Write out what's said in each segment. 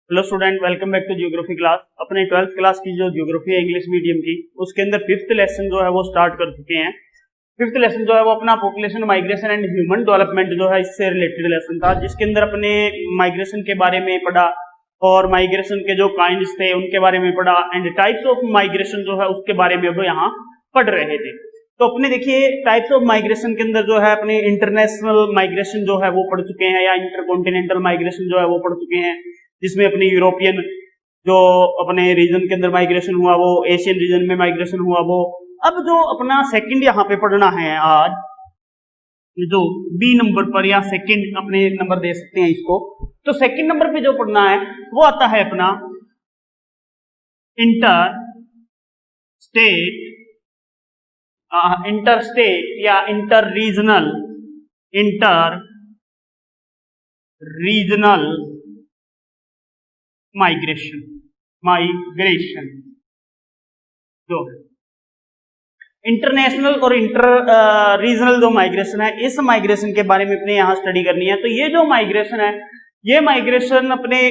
Hello student, welcome back to geography class. अपने 12th class की जो ज्योग्राफी है इंग्लिश मीडियम की, उसके अंदर 5th लेसन जो है वो स्टार्ट कर चुके हैं। 5th लेसन जो है वो अपना population migration and human development जो है इससे रिलेटेड लेसन था, जिसके अंदर अपने माइग्रेशन के बारे में पढ़ा और माइग्रेशन के जो काइंड्स थे उनके बारे में पढ़ा एंड टाइप्स ऑफ माइग्रेशन जो है उसके बारे में अब यहाँ पढ़ रहे थे। तो अपने देखिए टाइप्स ऑफ माइग्रेशन के अंदर जो है अपने इंटरनेशनल माइग्रेशन जो है वो पढ़ चुके हैं या इंटरकॉन्टिनेंटल माइग्रेशन जो है वो पढ़ चुके हैं, जिसमें अपने यूरोपियन जो अपने रीजन के अंदर माइग्रेशन हुआ वो, एशियन रीजन में माइग्रेशन हुआ वो। अब जो अपना सेकंड यहाँ पे पढ़ना है आज, जो बी नंबर पर या सेकंड अपने नंबर दे सकते हैं इसको, तो सेकंड नंबर पे जो पढ़ना है वो आता है अपना इंटर स्टेट या इंटर रीजनल माइग्रेशन जो इंटरनेशनल और इंटर रीजनल जो माइग्रेशन है, इस माइग्रेशन के बारे में अपने यहाँ स्टडी करनी है। तो ये जो माइग्रेशन है, ये माइग्रेशन अपने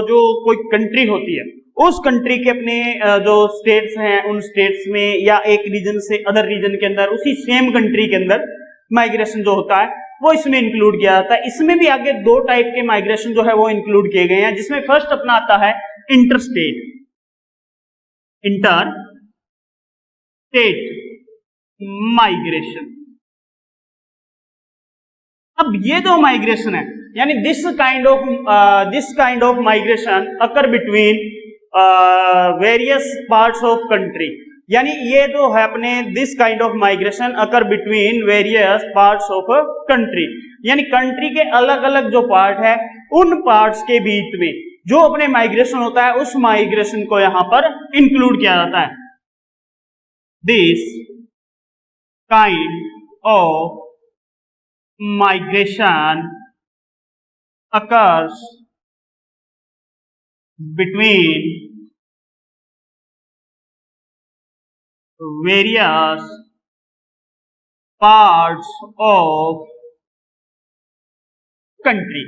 जो कोई कंट्री होती है उस कंट्री के अपने जो स्टेट्स हैं उन स्टेट्स में या एक रीजन से अदर रीजन के अंदर उसी सेम कंट्री के अंदर माइग्रेशन जो होता है वो इसमें इंक्लूड किया जाता है। इसमें भी आगे दो टाइप के माइग्रेशन जो है वो इंक्लूड किए गए हैं, जिसमें फर्स्ट अपना आता है इंटर स्टेट माइग्रेशन। अब ये जो माइग्रेशन है, यानी this kind of migration occur between various parts of country, यानी ये जो है अपने this kind of migration occur between various parts of country, यानी कंट्री के अलग अलग जो पार्ट है उन पार्ट्स के बीच में जो अपने माइग्रेशन होता है उस माइग्रेशन को यहां पर इंक्लूड किया जाता है। This kind of migration occurs between various parts of country।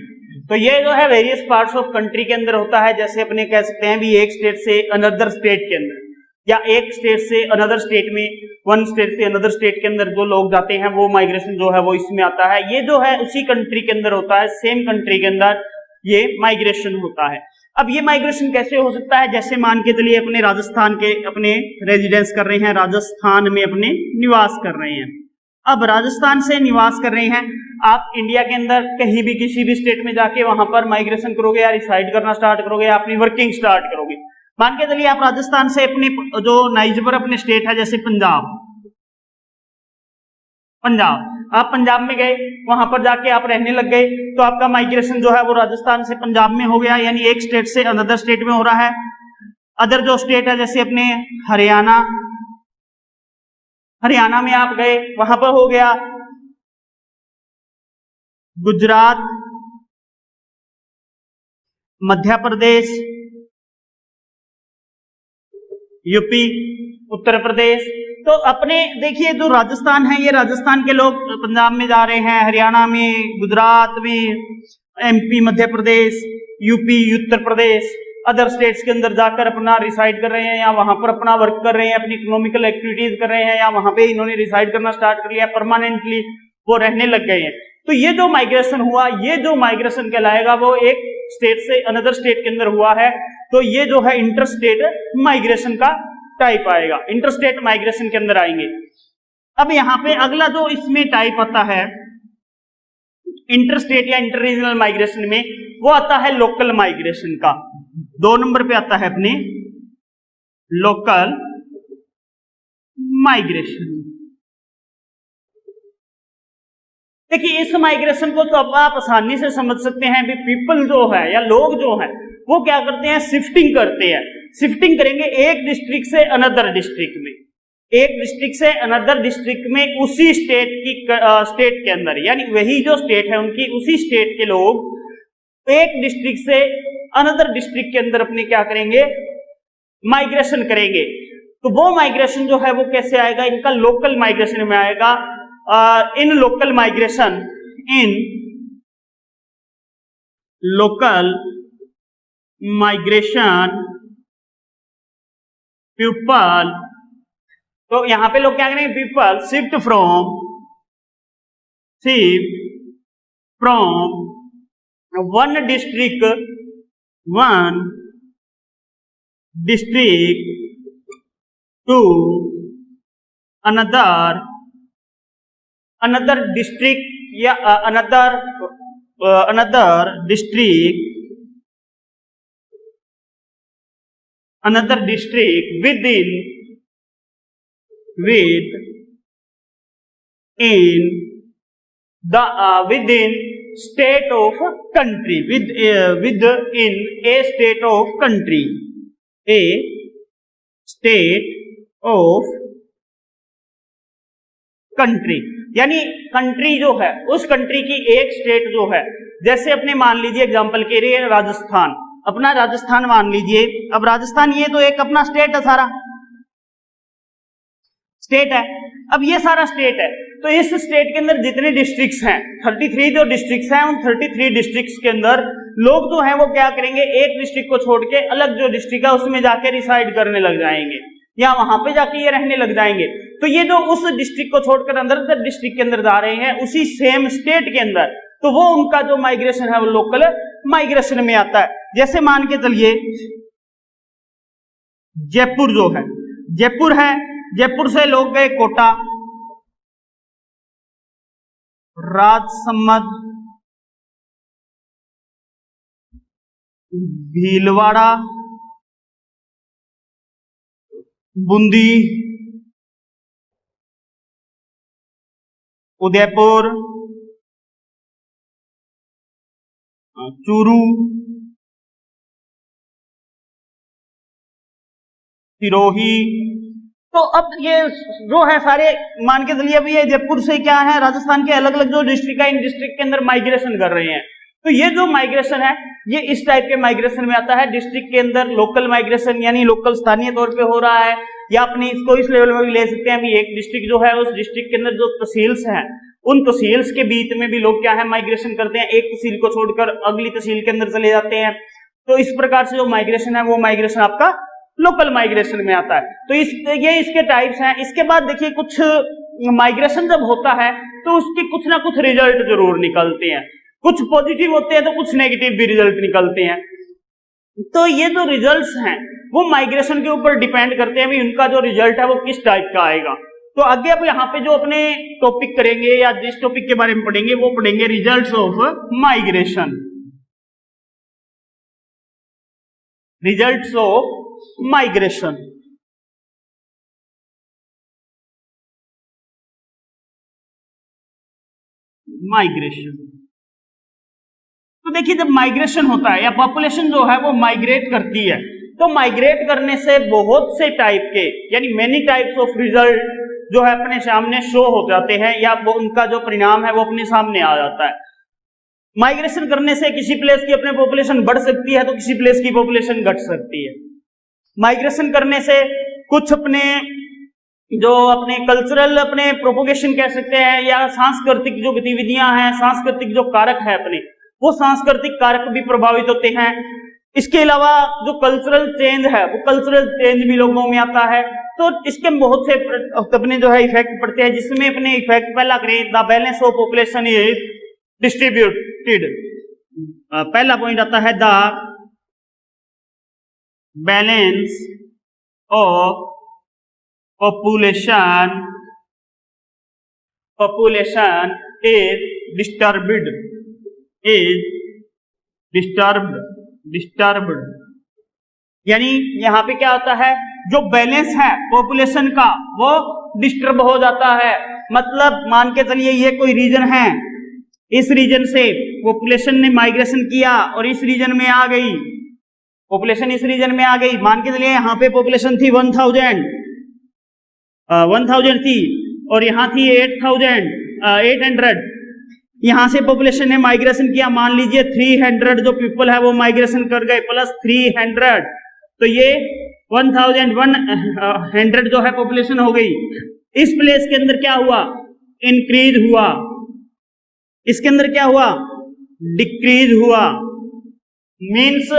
तो ये जो है वेरियस पार्ट्स ऑफ कंट्री के अंदर होता है, जैसे अपने कह सकते हैं भी एक स्टेट से अनदर स्टेट के अंदर या एक स्टेट से अनदर स्टेट में, वन स्टेट से अनदर स्टेट के अंदर जो लोग जाते हैं वो माइग्रेशन जो है वो इसमें आता है। ये जो है उसी कंट्री के अंदर होता है, सेम कंट्री के अंदर ये माइग्रेशन होता है। अब ये माइग्रेशन कैसे हो सकता है, जैसे मान के चलिए अपने राजस्थान के अपने रेजिडेंस कर रहे हैं, राजस्थान में अपने निवास कर रहे हैं। अब राजस्थान से निवास कर रहे हैं, आप इंडिया के अंदर कहीं भी किसी भी स्टेट में जाके वहां पर माइग्रेशन करोगे या रिसाइड करना स्टार्ट करोगे या अपनी वर्किंग स्टार्ट करोगे। मान के चलिए आप राजस्थान से अपने जो नाइजबर अपने स्टेट है जैसे पंजाब, आप पंजाब में गए, वहां पर जाके आप रहने लग गए, तो आपका माइग्रेशन जो है वो राजस्थान से पंजाब में हो गया, यानी एक स्टेट से अनदर स्टेट में हो रहा है। अदर जो स्टेट है जैसे अपने हरियाणा में आप गए, वहां पर हो गया गुजरात, मध्य प्रदेश, यूपी, उत्तर प्रदेश। तो अपने देखिए जो राजस्थान है, ये राजस्थान के लोग पंजाब में जा रहे हैं, हरियाणा में, गुजरात में, MP, Madhya Pradesh, UP, Uttar Pradesh, other states के अंदर जाकर अपना रिसाइड कर रहे हैं या वहां पर अपना वर्क कर रहे हैं, अपनी इकोनॉमिकल एक्टिविटीज कर रहे हैं या वहां पे इन्होंने रिसाइड करना स्टार्ट कर लिया, परमानेंटली वो रहने लग गए हैं। तो ये जो माइग्रेशन हुआ, ये जो माइग्रेशन कहलाएगा वो एक स्टेट से अनदर स्टेट के अंदर हुआ है। तो ये जो है इंटर स्टेट माइग्रेशन का टाइप आएगा, इंटर स्टेट माइग्रेशन के अंदर आएंगे। अब यहाँ पे अगला जो इसमें टाइप आता है इंटर स्टेट या इंटर रीजनल माइग्रेशन में, वो आता है लोकल माइग्रेशन का। 2 नंबर पे आता है अपने लोकल माइग्रेशन। देखिए इस माइग्रेशन को तो आप आसानी से समझ सकते हैं भी पीपल जो है या लोग जो है वो क्या करते हैं, शिफ्टिंग करते हैं। शिफ्टिंग करेंगे एक डिस्ट्रिक्ट से अनदर डिस्ट्रिक्ट में, एक डिस्ट्रिक्ट से अनदर डिस्ट्रिक्ट में उसी स्टेट के अंदर, यानी वही जो स्टेट है उनकी उसी स्टेट के लोग एक डिस्ट्रिक्ट से अनदर डिस्ट्रिक्ट के अंदर अपने क्या करेंगे, माइग्रेशन करेंगे। तो वो माइग्रेशन जो है वो कैसे आएगा, इनका लोकल माइग्रेशन में आएगा। In local migration migration people, तो यहां पे लोग क्या करेंगे, people shift from one district to another district या another district within state of country, within a state of country, a state of country, यानी कंट्री जो है उस कंट्री की एक स्टेट जो है, जैसे अपने मान लीजिए एग्जांपल के लिए राजस्थान, अपना राजस्थान मान लीजिए। अब राजस्थान ये तो एक अपना स्टेट है, सारा स्टेट है। अब ये सारा स्टेट है, तो इस स्टेट के अंदर जितने डिस्ट्रिक्ट्स हैं, 33 जो डिस्ट्रिक्ट्स हैं, उन 33 डिस्ट्रिक्ट्स के अंदर लोग जो हैं वो क्या करेंगे, एक डिस्ट्रिक्ट को छोड़ के अलग जो डिस्ट्रिक्ट है उसमें जाके रिसाइड करने लग जाएंगे या वहां पे जाके ये रहने लग जाएंगे। तो ये जो उस डिस्ट्रिक्ट को छोड़कर अंदर डिस्ट्रिक्ट के अंदर जा रहे हैं उसी सेम स्टेट के अंदर, तो वो उनका जो माइग्रेशन है वो लोकल माइग्रेशन में आता है। जैसे मान के चलिए जयपुर जो है, जयपुर है, जयपुर से लोग गए कोटा, राजसमंद, भीलवाड़ा, बूंदी, उदयपुर, चूरू, सिरोही। तो अब ये जो है सारे मान के चलिए, अभी ये जयपुर से क्या है, राजस्थान के अलग अलग जो डिस्ट्रिक्ट है, इन डिस्ट्रिक्ट के अंदर माइग्रेशन कर रहे हैं। तो ये जो माइग्रेशन है ये इस टाइप के माइग्रेशन में आता है, डिस्ट्रिक्ट के अंदर लोकल माइग्रेशन, यानी लोकल स्थानीय तौर पे हो रहा है, या अपनी इसको इस लेवल में भी ले सकते हैं। अभी एक डिस्ट्रिक्ट जो है उस डिस्ट्रिक्ट के अंदर जो तहसील्स हैं, उन तहसील्स के बीच में भी लोग क्या है माइग्रेशन करते हैं, एक तहसील को छोड़कर अगली तहसील के अंदर चले जाते हैं। तो इस प्रकार से जो माइग्रेशन है वो माइग्रेशन आपका लोकल माइग्रेशन में आता है। तो ये इसके टाइप्स हैं। इसके बाद देखिए कुछ माइग्रेशन जब होता है तो उसके कुछ ना कुछ रिजल्ट जरूर निकलते हैं, कुछ पॉजिटिव होते हैं तो कुछ नेगेटिव भी रिजल्ट निकलते हैं। तो ये जो रिजल्ट्स हैं वो माइग्रेशन के ऊपर डिपेंड करते हैं, भी उनका जो रिजल्ट है वो किस टाइप का आएगा। तो आगे अब यहाँ पे जो अपने टॉपिक करेंगे या जिस टॉपिक के बारे में पढ़ेंगे वो पढ़ेंगे results of migration, results of migration. Migration तो देखिए जब माइग्रेशन होता है या पॉपुलेशन जो है वो माइग्रेट करती है, तो माइग्रेट करने से बहुत से टाइप के यानी मेनी टाइप्स ऑफ रिजल्ट जो है अपने सामने शो हो जाते हैं, या वो उनका जो परिणाम है वो अपने सामने आ जाता है। माइग्रेशन करने से किसी प्लेस की अपने पॉपुलेशन बढ़ सकती है तो किसी प्लेस की पॉपुलेशन घट सकती है। माइग्रेशन करने से कुछ अपने जो अपने कल्चरल अपने प्रोपोगेशन कह सकते हैं, या सांस्कृतिक जो गतिविधियां हैं, सांस्कृतिक जो कारक है अपने, वो सांस्कृतिक कारक भी प्रभावित होते हैं। इसके अलावा जो कल्चरल चेंज है वो कल्चरल चेंज भी लोगों में आता है। तो इसके बहुत से अपने जो है इफेक्ट पड़ते हैं, जिसमें अपने इफेक्ट पहला करें, the balance of population is distributed. पहला पॉइंट आता है the balance of population is disturbed, यानी यहां पे क्या होता है, जो बैलेंस है पॉपुलेशन का वो डिस्टर्ब हो जाता है। मतलब मान के चलिए ये कोई रीजन है, इस रीजन से पॉपुलेशन ने माइग्रेशन किया और इस रीजन में आ गई, पॉपुलेशन इस रीजन में आ गई। मान के चलिए यहाँ पे पॉपुलेशन थी 1000 थी और यहाँ थी 800, यहाँ से पॉपुलेशन ने माइग्रेशन किया, मान लीजिए 300 जो पीपल है वो माइग्रेशन कर गए प्लस 300, तो ये 1100 जो है पॉपुलेशन हो गई। इस प्लेस के अंदर क्या हुआ, इंक्रीज हुआ, इसके अंदर क्या हुआ, डिक्रीज हुआ। मीन्स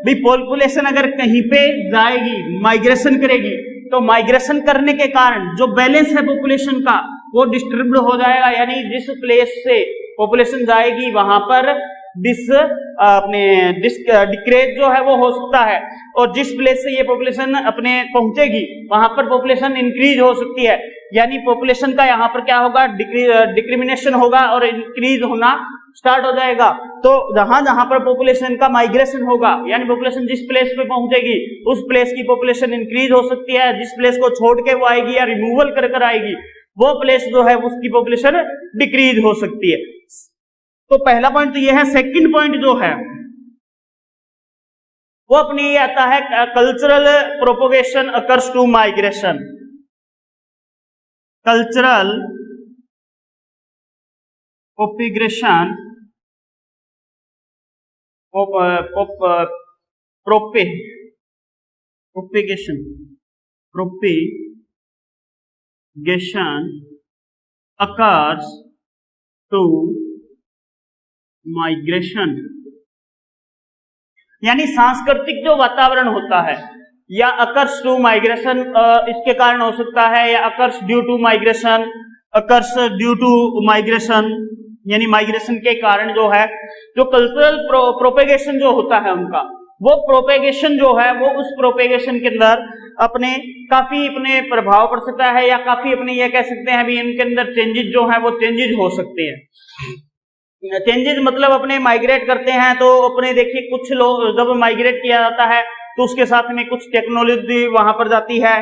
भी पॉपुलेशन अगर कहीं पे जाएगी, माइग्रेशन करेगी, तो माइग्रेशन करने के कारण जो बैलेंस है पॉपुलेशन का वो डिस्टर्ब हो जाएगा, यानी जिस प्लेस से पॉपुलेशन जाएगी वहां पर डिक्रेज जो है वो हो सकता है, और जिस प्लेस से ये पॉपुलेशन अपने पहुंचेगी वहां पर पॉपुलेशन इंक्रीज हो सकती है, यानी पॉपुलेशन का यहाँ पर क्या होगा, डिक्रिमिनेशन होगा और इंक्रीज होना स्टार्ट हो जाएगा। तो जहां जहां पर पॉपुलेशन का माइग्रेशन होगा, यानी पॉपुलेशन जिस प्लेस पे पहुंचेगी उस प्लेस की पॉपुलेशन इंक्रीज हो सकती है, जिस प्लेस को छोड़ के वो आएगी या रिमूवल कर कर आएगी वो प्लेस जो है उसकी पॉपुलेशन डिक्रीज हो सकती है। तो पहला पॉइंट तो ये है। सेकंड पॉइंट जो है वो अपने ये आता है, cultural propagation occurs to migration. Cultural propagation propagation occurs to migration, यानी सांस्कृतिक जो वातावरण होता है या अकर्स टू माइग्रेशन इसके कारण हो सकता है, या occurs due to migration, occurs due to migration, यानी माइग्रेशन के कारण जो है जो कल्चरल प्रोपेगेशन जो होता है उनका, वो प्रोपेगेशन जो है वो उस प्रोपेगेशन के अंदर अपने काफी अपने प्रभाव पड़ सकता है, या काफी अपने ये कह सकते हैं अभी इनके अंदर चेंजेस जो है वो चेंजेस हो सकते हैं। चेंजेस मतलब अपने माइग्रेट करते हैं तो अपने देखिए कुछ लोग जब माइग्रेट किया जाता है तो उसके साथ में कुछ टेक्नोलॉजी वहां पर जाती है,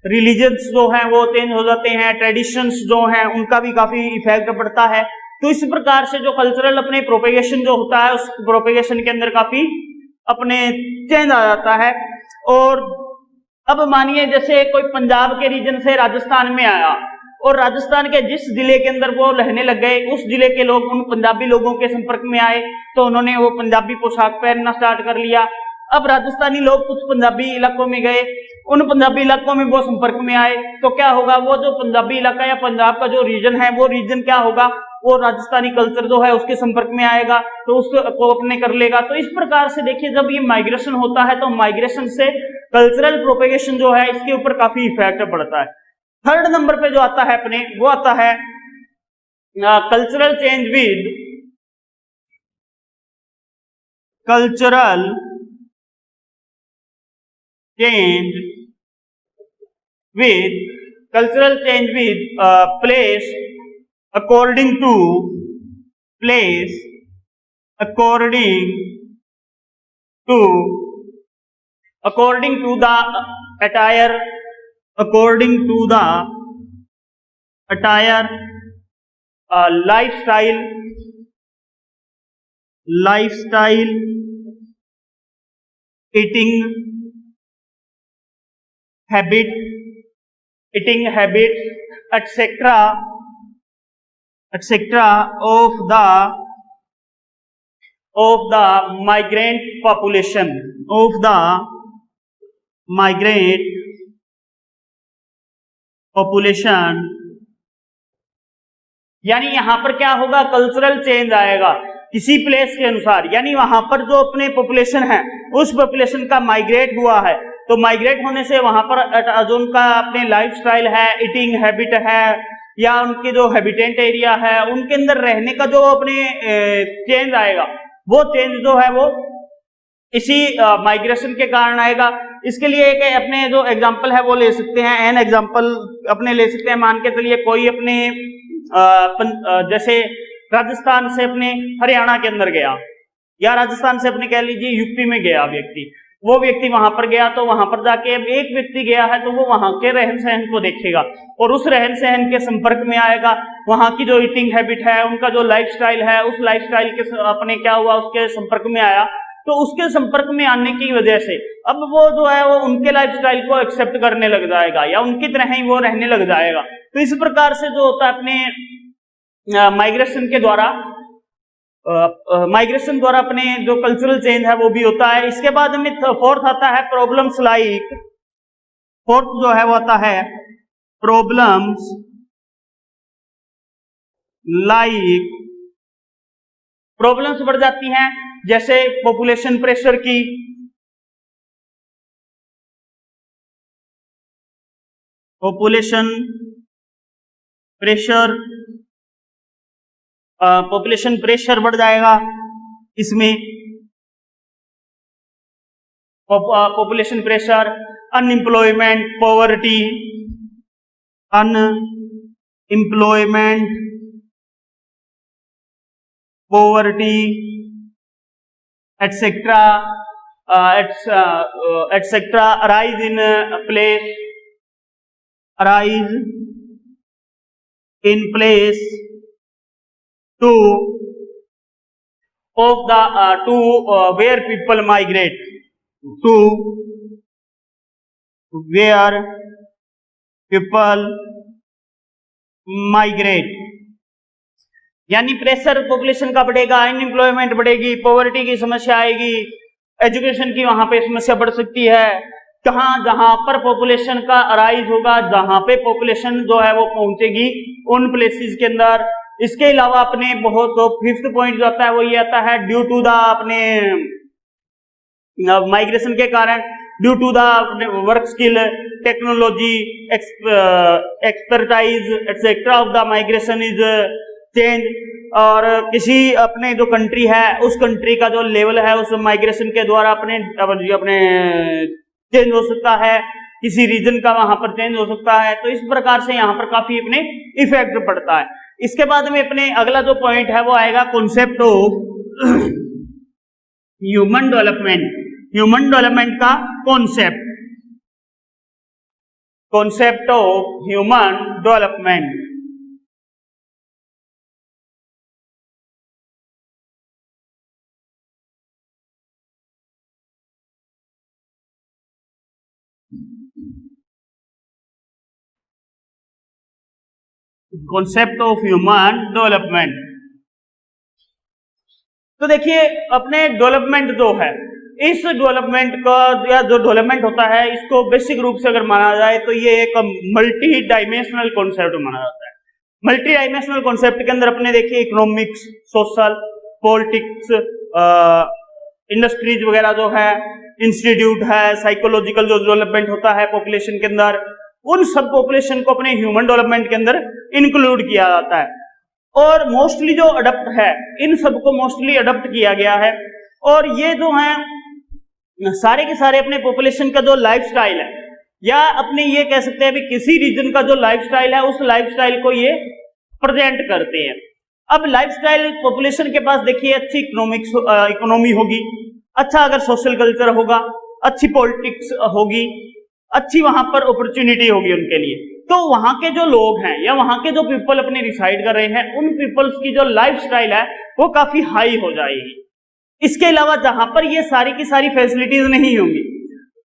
रिलीजन्स जो हैं वो चेंज हो जाते हैं, ट्रेडिशंस जो हैं उनका भी काफी इफेक्ट पड़ता है। तो इस प्रकार से जो कल्चरल अपने प्रोपेगेशन जो होता है उस प्रोपेगेशन के अंदर काफी अपने चेंज आ जाता है। और अब मानिए जैसे कोई पंजाब के रीजन से राजस्थान में आया और राजस्थान के जिस जिले के अंदर वो रहने लग गए उस जिले के लोग उन पंजाबी लोगों के संपर्क में आए तो उन्होंने वो पंजाबी पोशाक पहनना स्टार्ट कर लिया। अब राजस्थानी लोग कुछ पंजाबी इलाकों में गए, उन पंजाबी इलाकों में वो संपर्क में आए तो क्या होगा, वो जो पंजाबी इलाका या पंजाब का जो रीजन है वो रीजन क्या होगा, वो राजस्थानी कल्चर जो है उसके संपर्क में आएगा तो उसको अपने कर लेगा। तो इस प्रकार से देखिए जब ये माइग्रेशन होता है तो माइग्रेशन से कल्चरल प्रोपेगेशन जो है इसके ऊपर काफी इफेक्ट पड़ता है। थर्ड नंबर पे जो आता है अपने वो आता है cultural change with place according to the attire, lifestyle, eating habits, etc. of the migrant population, यानी यहां पर क्या होगा, कल्चरल चेंज आएगा किसी प्लेस के अनुसार, यानी वहां पर जो अपने पॉपुलेशन है उस पॉपुलेशन का माइग्रेट हुआ है तो माइग्रेट होने से वहां पर जो उनका अपने लाइफस्टाइल है, ईटिंग हैबिट है या उनके जो हैबिटेंट एरिया है उनके अंदर रहने का जो अपने चेंज आएगा वो चेंज जो है वो इसी माइग्रेशन के कारण आएगा। इसके लिए एक अपने जो एग्जांपल है वो ले सकते हैं, एन एग्जांपल अपने ले सकते हैं। मान के चलिए कोई अपने जैसे राजस्थान से अपने हरियाणा के अंदर गया या राजस्थान से अपने कह लीजिए यूपी में गया व्यक्ति, वो व्यक्ति वहां पर गया तो वहां पर जाके अब एक व्यक्ति गया है तो वो वहां के रहन सहन को देखेगा और उस रहन सहन के संपर्क में आएगा, वहां की जो ईटिंग हैबिट है, उनका जो लाइफस्टाइल है, उस लाइफस्टाइल के अपने क्या हुआ उसके संपर्क में आया, तो उसके संपर्क में आने की वजह से अब वो जो है वो उनके लाइफस्टाइल को एक्सेप्ट करने लग जाएगा या उनकी तरह ही वो रहने लग जाएगा। तो इस प्रकार से जो होता है अपने माइग्रेशन द्वारा अपने जो कल्चरल चेंज है वो भी होता है। इसके बाद में फोर्थ आता है प्रॉब्लम्स लाइक, फोर्थ जो है वो आता है प्रॉब्लम्स लाइक, प्रॉब्लम्स बढ़ जाती हैं जैसे पॉपुलेशन प्रेशर की, पॉपुलेशन प्रेशर बढ़ जाएगा इसमें, population pressure, unemployment, poverty, etcetera arise in place to where people migrate, to where people migrate, यानी प्रेशर पॉपुलेशन का बढ़ेगा, अनएम्प्लॉयमेंट बढ़ेगी, पॉवर्टी की समस्या आएगी, एजुकेशन की वहां पे समस्या बढ़ सकती है। जहां पर पॉपुलेशन का अराइज होगा, जहां पे पॉपुलेशन जो है वो पहुंचेगी उन प्लेसेस के अंदर। इसके अलावा अपने बहुत फिफ्थ पॉइंट जो आता है वो ये आता है ड्यू टू द अपने माइग्रेशन के कारण, due to the work skill, technology, expertise etcetera of the migration is change. और किसी अपने जो कंट्री है उस कंट्री का जो लेवल है उस माइग्रेशन के द्वारा अपने चेंज हो सकता है, किसी रीजन का वहां पर चेंज हो सकता है। तो इस प्रकार से यहाँ पर काफी अपने इफेक्ट पड़ता है। इसके बाद में अपने अगला जो पॉइंट है वो आएगा concept of human development. Human development का concept of human development. Concept of human development. तो देखिए अपने डेवलपमेंट जो है, इस डेवलपमेंट का या जो डेवलपमेंट होता है इसको बेसिक रूप से अगर माना जाए तो ये एक मल्टी डायमेंशनल कॉन्सेप्ट माना जाता है। मल्टी डायमेंशनल कॉन्सेप्ट के अंदर अपने देखिए इकोनॉमिक्स, सोशल, पॉलिटिक्स, इंडस्ट्रीज वगैरह जो है, इंस्टीट्यूट है, साइकोलॉजिकल जो डेवलपमेंट होता है पॉपुलेशन के अंदर, उन सब पॉपुलेशन को अपने ह्यूमन डेवलपमेंट के अंदर इंक्लूड किया जाता है। और मोस्टली जो अडॉप्ट है इन सबको मोस्टली अडॉप्ट किया गया है। और ये जो है सारे के सारे अपने पॉपुलेशन का जो लाइफस्टाइल है, या अपने ये कह सकते हैं भी किसी रीजन का जो लाइफस्टाइल है उस लाइफस्टाइल को ये प्रेजेंट करते हैं। अब लाइफस्टाइल पॉपुलेशन के पास देखिए अच्छी इकोनॉमी होगी, अच्छा अगर सोशल कल्चर होगा, अच्छी पॉलिटिक्स होगी, अच्छी वहां पर अपॉर्चुनिटी होगी उनके लिए, तो वहां के जो लोग हैं या वहां के जो पीपल अपने रिसाइड कर रहे हैं उन पीपल्स की जो लाइफस्टाइल है वो काफी हाई हो जाएगी। इसके अलावा जहां पर ये सारी की सारी फैसिलिटीज नहीं होंगी,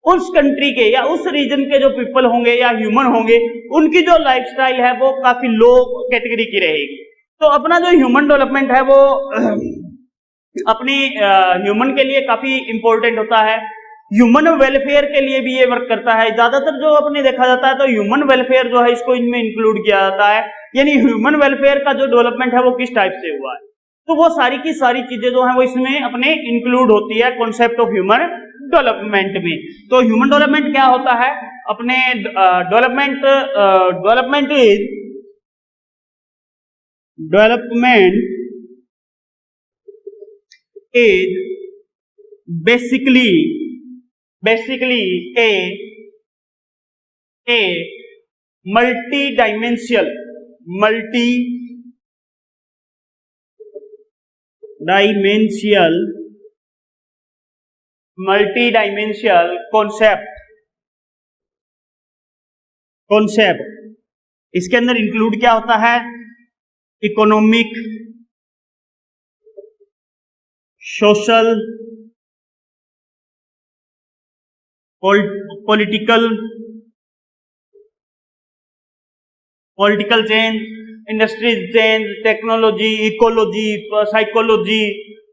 उस कंट्री के या उस रीजन के जो पीपल होंगे या ह्यूमन होंगे उनकी जो लाइफस्टाइल है वो काफी लो कैटेगरी की रहेगी। तो अपना जो ह्यूमन डेवलपमेंट है वो अपनी ह्यूमन के लिए काफी इंपॉर्टेंट होता है। ह्यूमन वेलफेयर के लिए भी ये वर्क करता है। ज्यादातर जो अपने देखा जाता है तो ह्यूमन वेलफेयर जो है इसको इनमें इंक्लूड किया जाता है। यानी ह्यूमन वेलफेयर का जो डेवलपमेंट है वो किस टाइप से हुआ है, तो वो सारी की सारी चीजें जो है वो इसमें अपने इंक्लूड होती है कॉन्सेप्ट ऑफ ह्यूमन डेवलपमेंट में। तो ह्यूमन डेवलपमेंट क्या होता है, अपने development is basically a multi-dimensional concept। इसके अंदर इंक्लूड क्या होता है, economic, social, political change, industries change, technology, ecology, psychology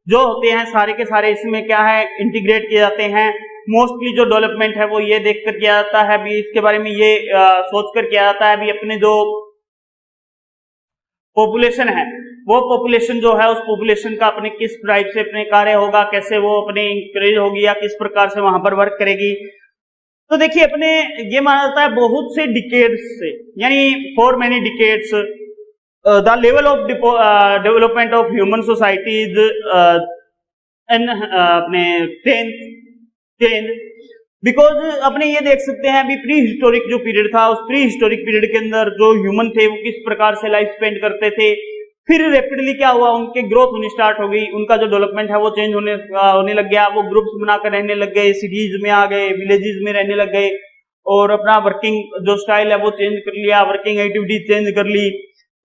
जो होते हैं सारे के सारे इसमें क्या है इंटीग्रेट किए जाते हैं। मोस्टली जो डेवलपमेंट है वो ये देखकर किया जाता है, भी इसके बारे में ये सोचकर किया जाता है भी अपने जो पॉपुलेशन है वो पॉपुलेशन जो है उस पॉपुलेशन का अपने किस टाइप से अपने कार्य होगा, कैसे वो अपने इंक्रीज होगी या किस प्रकार से वहां पर वर्क करेगी। तो देखिए अपने ये माना जाता है बहुत से डिकेड्स से, यानी for many decades the level of development of human societies and अपने चेंज बिकॉज अपने ये देख सकते हैं अभी प्री हिस्टोरिक जो पीरियड था, उस प्री हिस्टोरिक पीरियड के अंदर जो ह्यूमन थे वो किस प्रकार से लाइफ स्पेंड करते थे, फिर रैपिडली क्या हुआ, उनके ग्रोथ होनी स्टार्ट हो गई, उनका जो डेवलपमेंट है वो चेंज होने लग गया, वो ग्रुप्स बनाकर रहने लग गए, सिटीज में आ गए, विलेजेस में रहने लग गए और अपना वर्किंग जो स्टाइल है वो चेंज कर लिया, वर्किंग एक्टिविटी चेंज कर ली।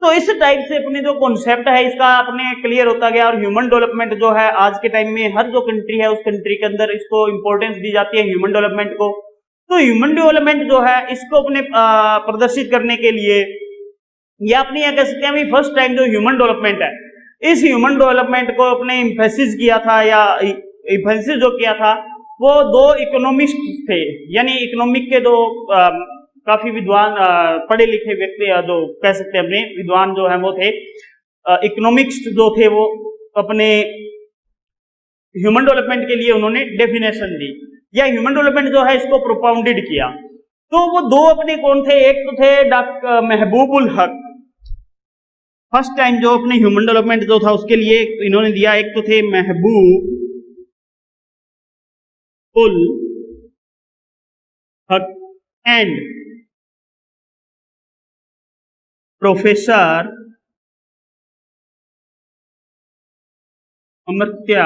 तो इस टाइप से अपने जो कॉन्सेप्ट है इसका अपने क्लियर होता गया और ह्यूमन डेवलपमेंट जो है आज के टाइम में हर जो कंट्री है उस कंट्री के अंदर इसको इंपॉर्टेंस दी जाती है ह्यूमन डेवलपमेंट को। तो ह्यूमन डेवलपमेंट जो है इसको अपने प्रदर्शित करने के लिए या अपनी यह कह सकते हैं अभी फर्स्ट टाइम जो ह्यूमन डेवलपमेंट है, इस ह्यूमन डेवलपमेंट को अपने इम्फेसिस किया था या इम्फेसिस जो किया था वो दो इकोनॉमिस्ट थे, यानी इकोनॉमिक के दो काफी विद्वान पढ़े लिखे व्यक्ति जो कह सकते हैं अपने विद्वान जो है वो थे, इकोनॉमिक्स जो थे वो अपने ह्यूमन डेवलपमेंट के लिए उन्होंने डेफिनेशन दी या ह्यूमन डेवलपमेंट जो है इसको प्रोपाउंडेड किया। तो वो दो अपने कौन थे, एक तो थे डॉक्टर महबूबुल हक, फर्स्ट टाइम जो अपने ह्यूमन डेवलपमेंट जो था उसके लिए इन्होंने दिया, एक तो थे महबूब उल हक एंड प्रोफेसर अमर्त्य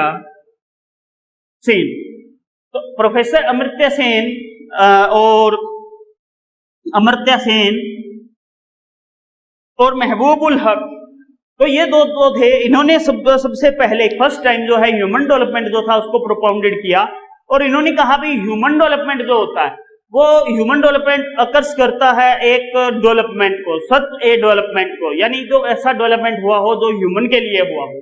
सेन। तो प्रोफेसर अमर्त्य सेन और अमर्त्य सेन और महबूबुल हक, तो ये दो थे, इन्होंने सबसे पहले फर्स्ट टाइम जो है ह्यूमन डेवलपमेंट जो था उसको प्रोपाउंडेड किया और इन्होंने कहा भाई ह्यूमन डेवलपमेंट जो होता है वो ह्यूमन डेवलपमेंट अकर्स करता है एक डेवलपमेंट को, सच ए डेवलपमेंट को, यानी जो ऐसा डेवलपमेंट हुआ हो जो ह्यूमन के लिए हुआ हो,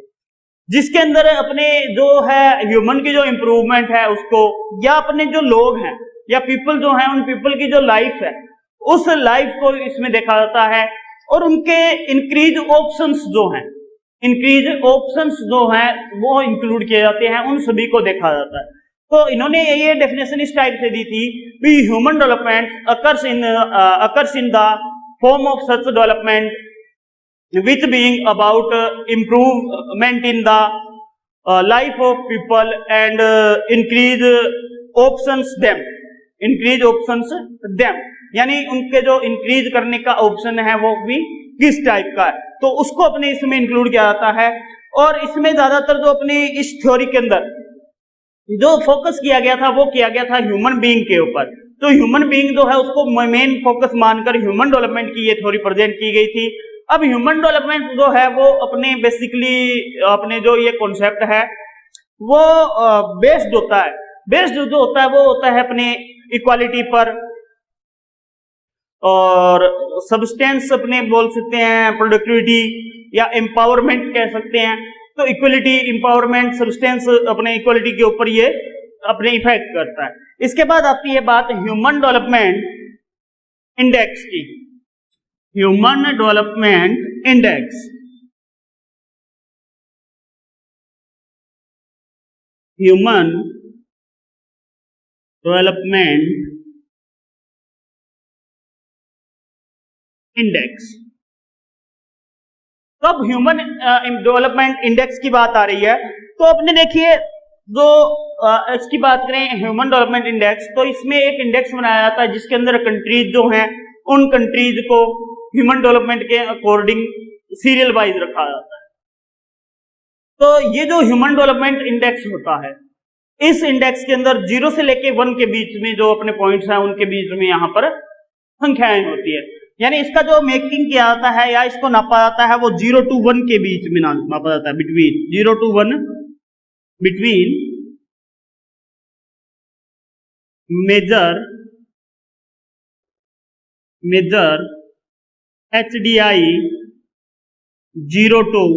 जिसके अंदर अपने जो है ह्यूमन की जो इंप्रूवमेंट है उसको या अपने जो लोग हैं या पीपल जो हैं उन पीपल की जो लाइफ है उस लाइफ को इसमें देखा जाता है और उनके इंक्रीज ऑप्शंस जो हैं, इंक्रीज ऑप्शंस जो हैं वो इंक्लूड किए जाते हैं, उन सभी को देखा जाता है। तो इन्होंने ये डेफिनेशन इस टाइप से दी थी कि human development occurs in the form of such development which being about improvement in the life of people and increase options them, increase options them, यानी उनके जो इंक्रीज करने का ऑप्शन है वो भी किस टाइप का है, तो उसको अपने इसमें इंक्लूड किया जाता है। और इसमें ज्यादातर जो अपनी इस थ्योरी के अंदर जो फोकस किया गया था वो किया गया था ह्यूमन बीइंग के ऊपर। तो ह्यूमन बीइंग जो है उसको मेन फोकस मानकर ह्यूमन डेवलपमेंट की ये थ्योरी प्रेजेंट की गई थी। अब ह्यूमन डेवलपमेंट जो है वो अपने बेसिकली अपने जो ये कॉन्सेप्ट है वो बेस्ड होता है, बेस्ड जो होता है वो होता है अपने इक्वालिटी पर और सब्सटेंस अपने बोल सकते हैं प्रोडक्टिविटी या एम्पावरमेंट कह सकते हैं। तो इक्वलिटी, एम्पावरमेंट, सब्सटेंस अपने इक्वलिटी के ऊपर ये अपने इफेक्ट करता है। इसके बाद आती है बात ह्यूमन डेवलपमेंट इंडेक्स की। Human development index, human development index. तो अब ह्यूमन डेवलपमेंट इंडेक्स की बात आ रही है तो अपने देखिए जो इसकी बात करें ह्यूमन डेवलपमेंट इंडेक्स, तो इसमें एक इंडेक्स बनाया जाता है जिसके अंदर कंट्रीज जो हैं उन कंट्रीज को ह्यूमन डेवलपमेंट के अकॉर्डिंग सीरियल वाइज रखा जाता है। तो ये जो ह्यूमन डेवलपमेंट इंडेक्स होता है इस इंडेक्स के अंदर 0 से लेके 1 के बीच में जो अपने पॉइंट्स हैं उनके बीच में यहाँ पर संख्याएं होती है, यानी इसका जो मेकिंग किया जाता है या इसको नापा जाता है वो 0 to 1 के बीच में नापा जाता है, between 0 to 1, between major HDI 0 to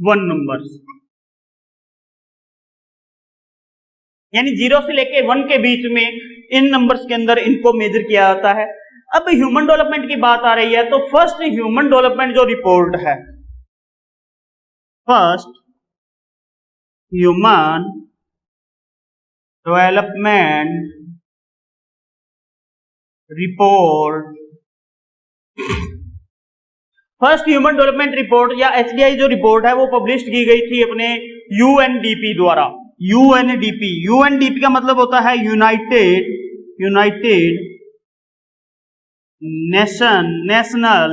1 numbers, यानी 0 से लेके 1 के बीच में इन नंबर्स के अंदर इनको मेजर किया जाता है। अब ह्यूमन डेवलपमेंट की बात आ रही है तो फर्स्ट ह्यूमन डेवलपमेंट जो रिपोर्ट है first human development report, first human development report या एचडीआई जो रिपोर्ट है वो पब्लिश की गई थी अपने यूएनडीपी द्वारा। यूएनडीपी का मतलब होता है यूनाइटेड नेशनल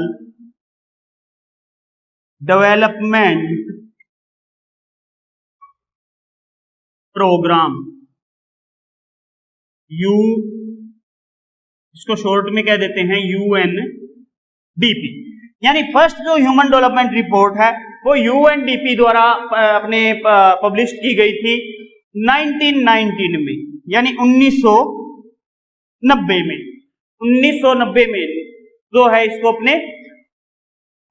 डेवलपमेंट प्रोग्राम। इसको शॉर्ट में कह देते हैं यूएनडीपी। यानी फर्स्ट जो ह्यूमन डेवलपमेंट रिपोर्ट है वो यूएनडीपी द्वारा अपने पब्लिश की गई थी 1919 में, यानी 1990 में जो है इसको अपने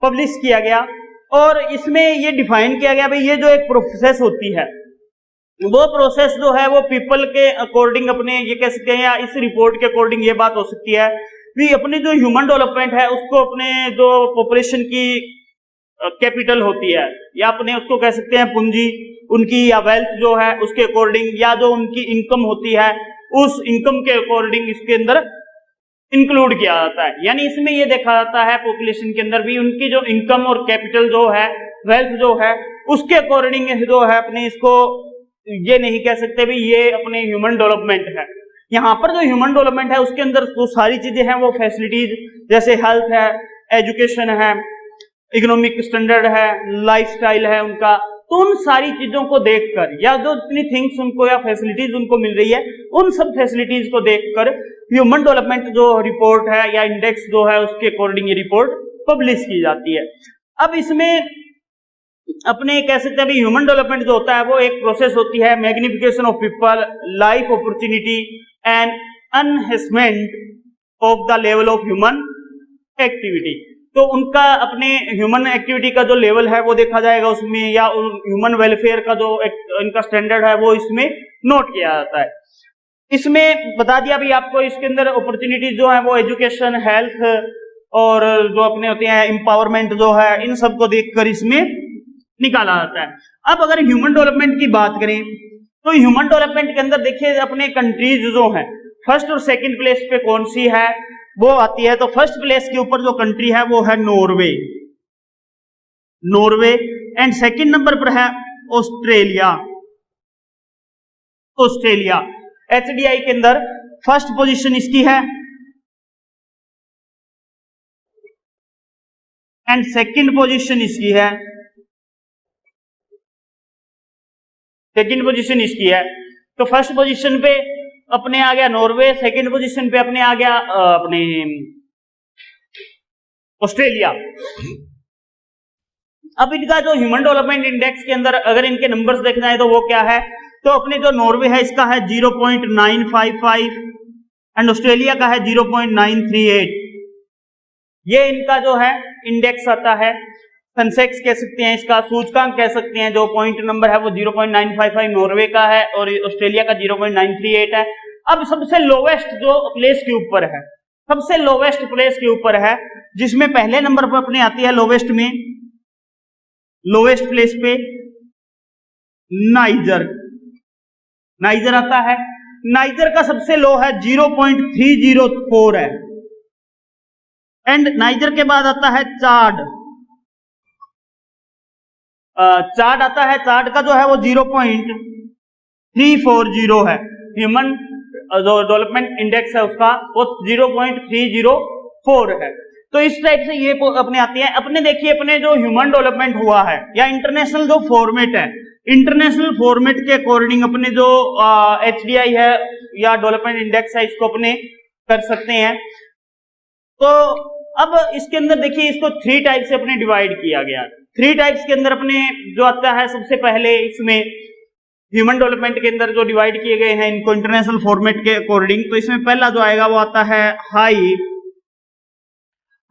पब्लिश किया गया। और इसमें ये डिफाइन किया गया भाई ये जो एक प्रोसेस होती है वो प्रोसेस जो है वो पीपल के अकॉर्डिंग अपने ये कह सकते हैं, या इस रिपोर्ट के अकॉर्डिंग ये बात हो सकती है कि अपनी जो ह्यूमन डेवलपमेंट है उसको अपने जो पॉपुलेशन की कैपिटल होती है या अपने उसको कह सकते हैं पूंजी उनकी या वेल्थ जो है उसके अकॉर्डिंग, या जो उनकी इनकम होती है उस इनकम के अकॉर्डिंग इसके अंदर इंक्लूड किया जाता है। यानी इसमें ये देखा जाता है पॉपुलेशन के अंदर भी उनकी जो इनकम और कैपिटल जो है, वेल्थ जो है, उसके अकॉर्डिंग जो है अपने इसको ये नहीं कह सकते भी ये अपने ह्यूमन डेवलपमेंट है। यहाँ पर जो ह्यूमन डेवलपमेंट है उसके अंदर जो सारी चीजें हैं वो फैसिलिटीज जैसे हेल्थ है, एजुकेशन है, इकोनॉमिक स्टैंडर्ड है, लाइफस्टाइल है उनका, तो उन सारी चीजों को देखकर या जो इतनी थिंग्स उनको या फैसिलिटीज उनको मिल रही है उन सब फैसिलिटीज को देखकर ह्यूमन डेवलपमेंट जो रिपोर्ट है या इंडेक्स जो है उसके अकॉर्डिंग ये रिपोर्ट पब्लिश की जाती है। अब इसमें अपने कह सकते हैं भी ह्यूमन डेवलपमेंट जो होता है वो एक प्रोसेस होती है magnification of people, life opportunity and enhancement of the level of human activity. तो उनका अपने ह्यूमन एक्टिविटी का जो लेवल है वो देखा जाएगा उसमें, या ह्यूमन वेलफेयर का जो इनका स्टैंडर्ड है वो इसमें नोट किया जाता है। इसमें बता दिया भी आपको इसके अंदर अपॉर्चुनिटीज जो है वो एजुकेशन, हेल्थ और जो अपने होते हैं एम्पावरमेंट जो है इन सबको देखकर इसमें निकाला जाता है। अब अगर ह्यूमन डेवलपमेंट की बात करें तो ह्यूमन डेवलपमेंट के अंदर देखिए अपने कंट्रीज जो हैं फर्स्ट और सेकंड प्लेस पे कौन सी है वो आती है। तो फर्स्ट प्लेस के ऊपर जो कंट्री है वो है नॉर्वे एंड सेकंड नंबर पर है ऑस्ट्रेलिया। एचडीआई के अंदर फर्स्ट पोजीशन इसकी है एंड सेकंड पोजीशन इसकी है, तो फर्स्ट पोजीशन पे अपने आ गया नॉर्वे, सेकंड पोजीशन पे अपने आ गया अपने ऑस्ट्रेलिया। अब इनका जो ह्यूमन डेवलपमेंट इंडेक्स के अंदर अगर इनके नंबर्स देखना है तो वो क्या है, तो अपने जो नॉर्वे है इसका है 0.955 एंड ऑस्ट्रेलिया का है 0.938। ये इनका जो है इंडेक्स आता है, सेंसेक्स कह सकते हैं, इसका सूचकांक कह सकते हैं। जो पॉइंट नंबर है वो 0.955 नॉर्वे का है और ऑस्ट्रेलिया का 0.938 है। अब सबसे लोवेस्ट जो प्लेस के ऊपर है, सबसे लोवेस्ट प्लेस के ऊपर है जिसमें पहले नंबर पर अपने आती है लोवेस्ट प्लेस पे नाइजर आता है। नाइजर का सबसे लो है 0.304 है एंड नाइजर के बाद आता है चार्ड आता है। चार्ड का जो है वो 0.340 है। ह्यूमन जो डेवलपमेंट इंडेक्स है उसका वो 0.304 है। तो इस टाइप से ये अपने आती है। अपने देखिए अपने जो ह्यूमन डेवलपमेंट हुआ है या इंटरनेशनल जो फॉर्मेट है, इंटरनेशनल फॉर्मेट के अकॉर्डिंग अपने जो एचडीआई है या डेवलपमेंट इंडेक्स है इसको अपने कर सकते हैं। तो अब इसके अंदर देखिए इसको 3 टाइप से अपने डिवाइड किया गया। 3 टाइप्स के अंदर अपने जो आता है सबसे पहले इसमें ह्यूमन डेवलपमेंट के अंदर जो डिवाइड किए गए हैं इनको इंटरनेशनल फॉर्मेट के अकॉर्डिंग, तो इसमें पहला जो आएगा वो आता है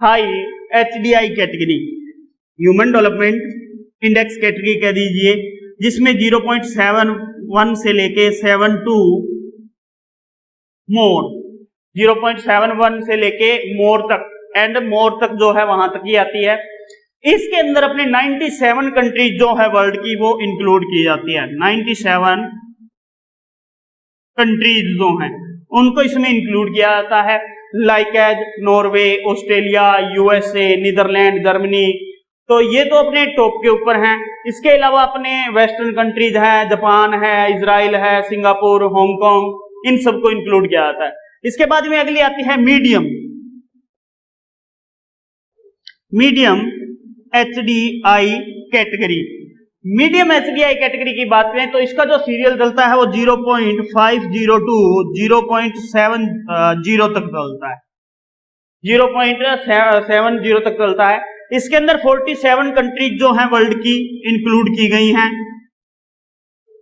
high HDI category, human development index category कह दीजिए, जिसमें 0.71 से लेके 72 मोर, 0.71 से लेके मोर तक एंड मोर तक जो है वहां तक ही आती है। इसके अंदर अपने 97 कंट्रीज जो है वर्ल्ड की वो इंक्लूड की जाती है। 97 कंट्रीज जो हैं उनको इसमें इंक्लूड किया जाता है, like as Norway, Australia, USA, Netherlands, Germany. तो ये तो अपने टॉप के ऊपर हैं। इसके अलावा अपने वेस्टर्न कंट्रीज हैं, जापान है, इजराइल है, सिंगापुर, हांगकांग, इन सबको इंक्लूड किया जाता है। इसके बाद में अगली आती है medium. Medium HDI category. Medium HDI category की बात करें तो इसका जो सीरियल चलता है वो 0.50 टू 0.70 तक चलता है, 0.70 तक चलता है। इसके अंदर 47 कंट्रीज जो हैं वर्ल्ड की इंक्लूड की गई हैं,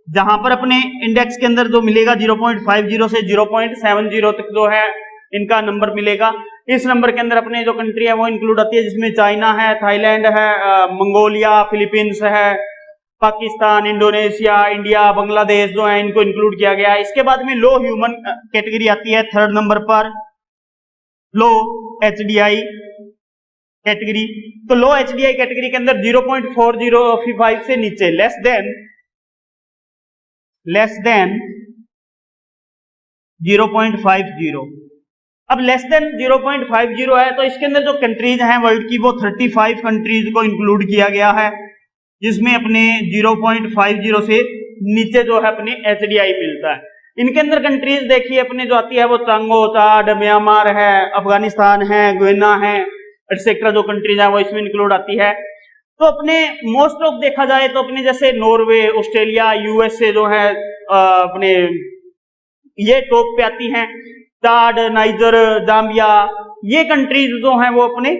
जहां पर अपने इंडेक्स के अंदर जो मिलेगा 0.50 से 0.70 तक जो है इनका नंबर मिलेगा। इस नंबर के अंदर अपने जो कंट्री है वो इंक्लूड आती है, जिसमें चाइना है, थाईलैंड है, मंगोलिया, फिलीपींस है, पाकिस्तान, इंडोनेशिया, इंडिया, बांग्लादेश जो है इनको इंक्लूड किया गया है। इसके बाद में लो ह्यूमन कैटेगरी आती है थर्ड नंबर पर, लो HDI कैटेगरी। तो लो HDI कैटेगरी के अंदर 0.405 से नीचे, लेस देन 0.50। अब लेस देन 0.50 है तो इसके अंदर जो कंट्रीज हैं वर्ल्ड की वो 35 कंट्रीज को इंक्लूड किया गया है, जिसमें अपने 0.50 से नीचे जो है अपने HDI मिलता है। इनके अंदर कंट्रीज देखिए अपने जो आती है वो चांगो, चाड, म्यांमार है, अफगानिस्तान है, गुयना है, एटसेट्रा जो कंट्रीज है वो इसमें इंक्लूड आती है। तो अपने मोस्ट ऑफ देखा जाए तो अपने जैसे नॉर्वे, ऑस्ट्रेलिया, यूएसए जो है अपने ये टॉप पे आती हैं। चाड, नाइजर, जाम्बिया, ये कंट्रीज जो हैं वो अपने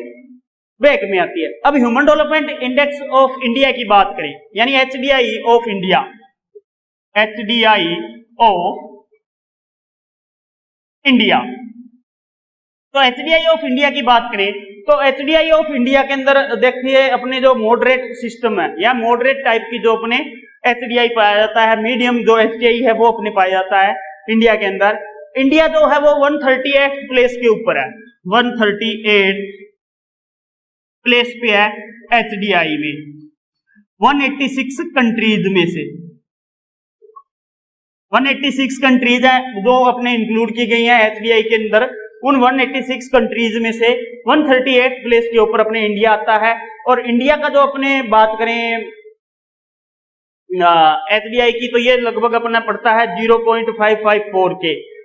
बैक में आती है। अब human development index of India की बात करें, यानी HDI of India, HDI of India. तो HDI ऑफ इंडिया की बात करें तो HDI ऑफ इंडिया के अंदर देखिए अपने जो मॉडरेट सिस्टम है या मॉडरेट टाइप की जो अपने HDI पाया जाता है, मीडियम जो HDI है वो अपने पाया जाता है इंडिया के अंदर। इंडिया जो है वो 138 प्लेस के ऊपर है, 138 प्लेस पे है HDI में, 186 कंट्रीज में से 186 कंट्रीज है जो अपने इंक्लूड की गई हैं HDI के अंदर। उन 186 कंट्रीज में से 138 प्लेस के ऊपर अपने इंडिया आता है। और इंडिया का जो अपने बात करें HDI की तो ये लगभग अपना पड़ता है 0.554 के,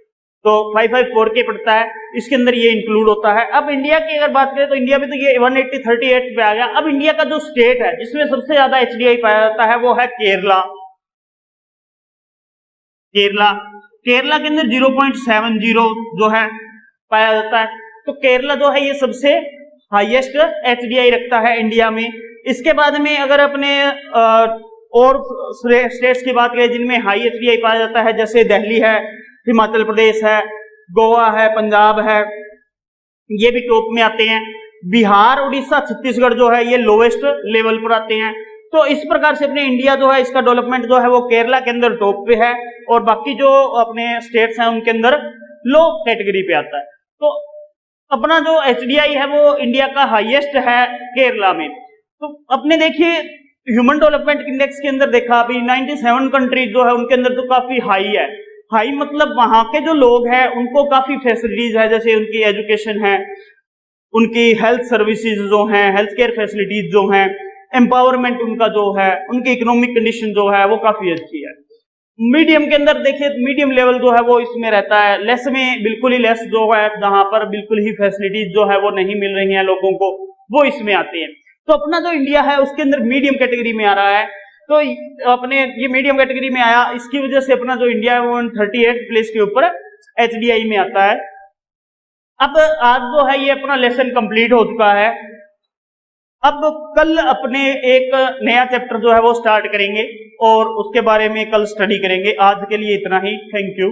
तो 554 के पड़ता है, इसके अंदर ये इंक्लूड होता है। अब इंडिया की अगर बात करें तो इंडिया में तो ये 138 पे आ गया। अब इंडिया का जो स्टेट है जिसमें सबसे ज्यादा HDI पाया जाता है वो है केरला। केरला के अंदर 0.70 जो है पाया जाता है। तो केरला जो है ये सबसे हाईएस्ट HDI रखता है इंडिया में। इसके बाद में अगर अपने और स्टेट्स की बात करें जिनमें हाई HDI पाया जाता है, जैसे दिल्ली है, हिमाचल प्रदेश है, गोवा है, पंजाब है, ये भी टॉप में आते हैं। बिहार, उड़ीसा, छत्तीसगढ़ जो है ये लोवेस्ट लेवल पर आते हैं। तो इस प्रकार से अपने इंडिया जो है इसका डेवलपमेंट जो है वो केरला के अंदर टॉप पे है और बाकी जो अपने स्टेट्स हैं उनके अंदर लो कैटेगरी पे आता है। तो अपना जो HDI है वो इंडिया का हाईएस्ट है केरला में। तो अपने देखिए ह्यूमन डेवलपमेंट इंडेक्स के अंदर देखा अभी 97 कंट्रीज जो है उनके अंदर तो काफी हाई है। हाई मतलब वहां के जो लोग हैं उनको काफी फैसिलिटीज है, जैसे उनकी एजुकेशन है, उनकी हेल्थ सर्विसेज जो हैं, हेल्थ केयर फैसिलिटीज जो हैं, एम्पावरमेंट उनका जो है, उनकी इकोनॉमिक कंडीशन जो है वो काफी अच्छी है। मीडियम के अंदर देखिए मीडियम लेवल जो है वो इसमें रहता है। लेस में बिल्कुल ही लेस जो है, जहां पर बिल्कुल ही फैसिलिटीज जो है वो नहीं मिल रही हैं लोगों को, वो इसमें आते हैं। तो अपना जो इंडिया है उसके अंदर मीडियम कैटेगरी में आ रहा है। तो अपने ये मीडियम कैटेगरी में आया, इसकी वजह से अपना जो इंडिया है वो 138 प्लेस के ऊपर HDI में आता है। अब आज जो है ये अपना लेसन कंप्लीट हो चुका है। अब कल अपने एक नया चैप्टर जो है वो स्टार्ट करेंगे और उसके बारे में कल स्टडी करेंगे। आज के लिए इतना ही, थैंक यू।